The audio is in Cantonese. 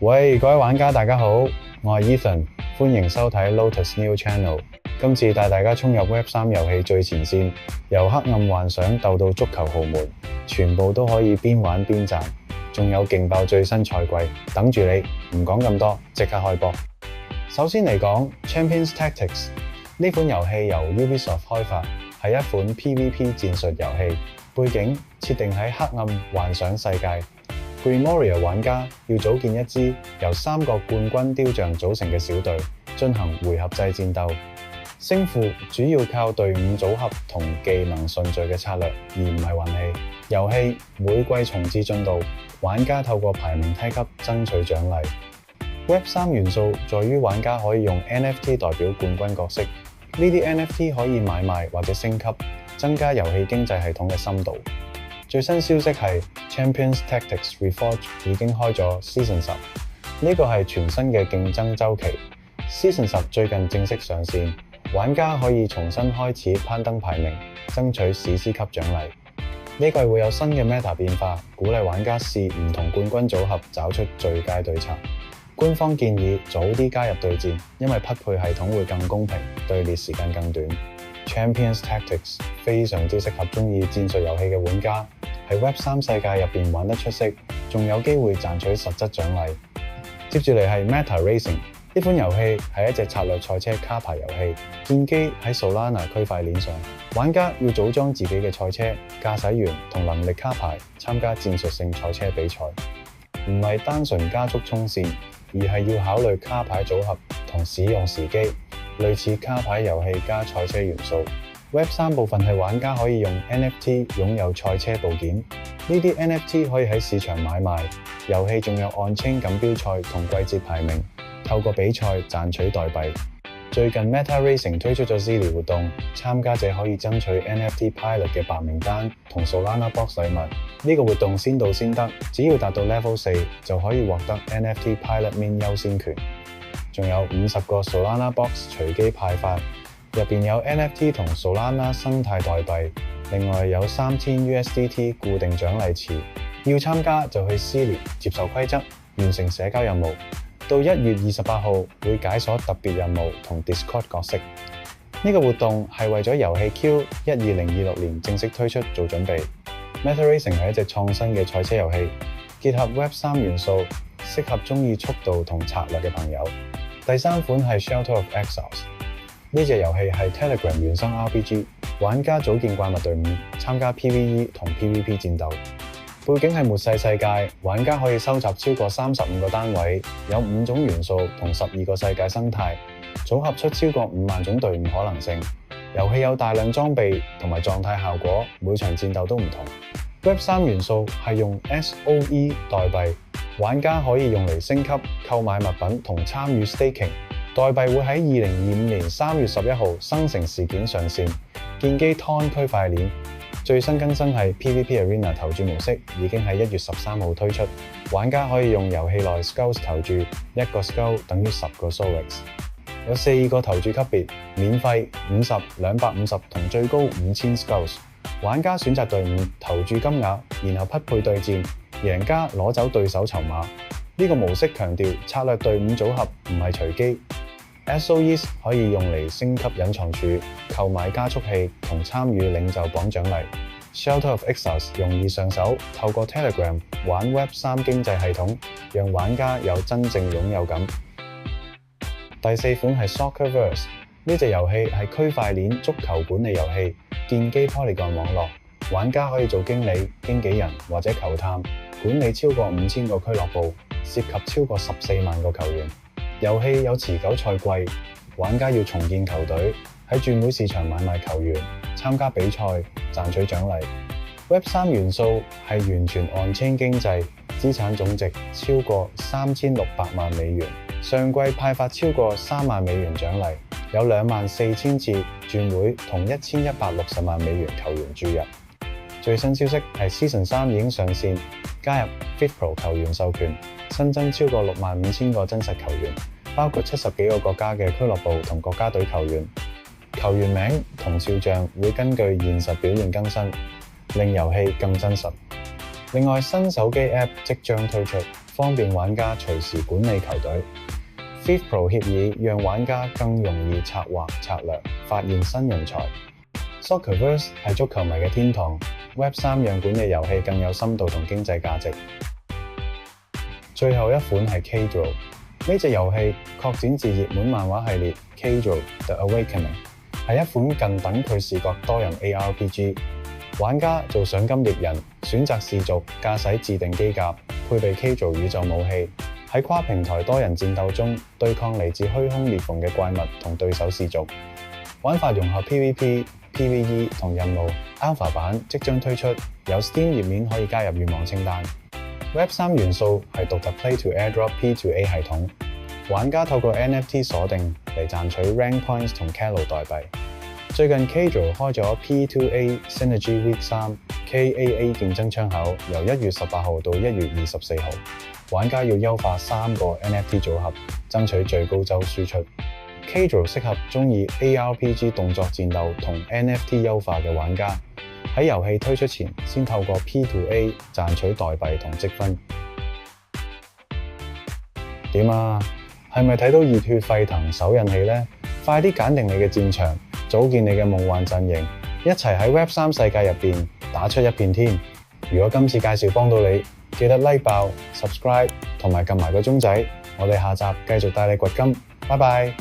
喂，各位玩家大家好，我係 Ethan，歡迎收睇 Lotus New Channel。今次帶大家衝入 Web3 遊戲最前線，由黑暗幻想鬥到足球豪門，全部都可以邊玩邊賺，仲有勁爆最新賽季等住你。唔講咁多，即刻開波。首先嚟講 Champions Tactics 呢款遊戲由 Ubisoft 開發，係一款 PVP 戰術遊戲，背景設定喺黑暗幻想世界。Grimoire 玩家要組建一支由3個冠軍雕像組成嘅小隊，進行回合制戰鬥。勝負主要靠隊伍組合同技能順序嘅策略，而唔係運氣。遊戲每季重置進度，玩家透過排名梯級爭取獎勵。Web3 元素在於玩家可以用 NFT 代表冠軍角色，呢啲 NFT 可以買賣或者升級，增加遊戲經濟系統嘅深度。最新消息係 Champions Tactics Reforged 已經開咗 Season 10，呢個係全新嘅競爭週期。Season 10最近正式上線，玩家可以重新開始攀登排名，爭取史詩級獎勵。呢季會有新嘅 meta 變化，鼓勵玩家試唔同冠軍組合，找出最佳對策。官方建議早啲加入對戰，因為匹配系統會更公平，隊列時間更短。Champions Tactics 非常之適合鍾意戰術遊戲嘅玩家，喺 Web3 世界入邊玩得出色，仲有機會賺取實質獎勵。接住嚟係 Meta Racing， 呢款遊戲係一隻策略賽車卡牌遊戲，建基喺 Solana 區塊鏈上。玩家要組裝自己嘅賽車、駕駛員同能力卡牌，參加戰術性賽車比賽。唔係單純加速衝線，而係要考慮卡牌組合同使用時機，類似卡牌遊戲加賽車元素。Web3 部分係玩家可以用 NFT 擁有賽車部件，呢啲 NFT 可以喺市場買賣。遊戲仲有 on-chain 錦標賽同季節排名，透過比賽賺取代幣。最近 Meta Racing 推出咗 Zilli 活動，參加者可以爭取 NFT Pilot 嘅白名單同 Solana Box 禮物。呢個活動先到先得，只要達到 Level 4就可以獲得 NFT Pilot Mint 優先權。仲有50個 Solana Box 隨機派發，入邊有 NFT 同 Solana 生態代幣，另外有3000 USDT 固定獎勵池。要參加就去 Zilli 接受規則，完成社交任務。到1月28號會解鎖特別任務同 Discord 角色。呢個活動係為咗遊戲 Q 2026年正式推出做準備。Meta Racing 係一隻創新嘅賽車遊戲，結合 Web3 元素，適合鍾意速度同策略嘅朋友。第3款係 Shelter of Exiles， 呢隻遊戲係 Telegram 原生 RPG， 玩家組建怪物隊伍，參加 PVE 同 PVP 戰鬥。背景係末世世界，玩家可以收集超過35個單位，有5種元素同12個世界生態，組合出超過5萬種隊伍可能性。遊戲有大量裝備同埋狀態效果，每場戰鬥都唔同。Web3 元素係用 SOE 代幣，玩家可以用嚟升級、購買物品同參與 staking。代幣會喺2025年3月11號生成事件上線，建基 TON 區塊鏈。最新更新係 PVP Arena 投注模式，已經喺1月13號推出。玩家可以用遊戲內 Skulls 投注，1個 Skull 等於10個 Solix。有4個投注級別，免費、50、250同最高5000 Skulls。玩家選擇隊伍、投注金額，然後匹配對戰，贏家攞走對手籌碼。呢個模式強調策略隊伍組合唔係隨機。SOEs 可以用嚟升級隱藏處、購買加速器同參與領袖榜獎勵。Shelter of Exiles 容易上手，透過 Telegram 玩 Web3 經濟系統，讓玩家有真正擁有感。第4款係 Soccerverse， 呢隻遊戲係區塊鏈足球管理遊戲，建基 Polygon 網絡。玩家可以做經理、經紀人或者球探，管理超過5000個俱樂部，涉及超過14萬個球員。遊戲有持久賽季，玩家要重建球隊，喺轉會市場買賣球員，參加比賽，賺取獎勵。Web3 元素係完全 on-chain 經濟，資產總值超過3600萬美元，上季派發超過3萬美元獎勵，有24000次轉會同1160萬美元球員注入。最新消息係 Season 3已經上線，加入 FIFPro 球員授權，新增超過65000個真實球員，包括70幾個國家嘅俱樂部同國家隊球員。球員名同肖像會根據現實表現更新，令遊戲更真實。另外，新手機 App 即將推出，方便玩家隨時管理球隊。FIFA Pro 協議讓玩家更容易策劃策略，發現新人才。Soccerverse 係足球迷嘅天堂。Web3 讓管理遊戲更有深度同經濟價值。最後一款係 K-Draw， 呢隻遊戲擴展自熱門漫畫系列 K-Draw The Awakening， 係一款近等距視覺多人 ARPG。玩家做賞金獵人，選擇氏族，駕駛自定機甲，配備 K-Draw 宇宙武器，喺跨平台多人戰鬥中對抗嚟自虛空裂縫嘅怪物同對手氏族。玩法融合 PVP、PVE 同任務。Alpha 版即將推出，有 Steam 頁面可以加入願望清單。Web3 元素係獨特 Play to Airdrop P2A 系統，玩家透過 NFT 鎖定嚟賺取 Rank Points 同 Calo 代幣。最近 K-Draw 開咗 P2A Synergy Week 3 KAA 競爭窗口，由1月18號到1月24號，玩家要優化3個 NFT 組合，爭取最高周輸出。K-Draw 適合鍾意 ARPG 動作戰鬥同 NFT 優化嘅玩家，喺遊戲推出前先透過 P2A 賺取代幣同積分。點啊？係咪睇到熱血沸騰手印起呢？快啲揀定你嘅戰場，組建你嘅夢幻陣營，一齊喺 Web3 世界入邊打出一片天。如果今次介紹幫到你，記得 like 爆、subscribe 同埋撳埋個鐘仔。我哋下集繼續帶你掘金，拜拜。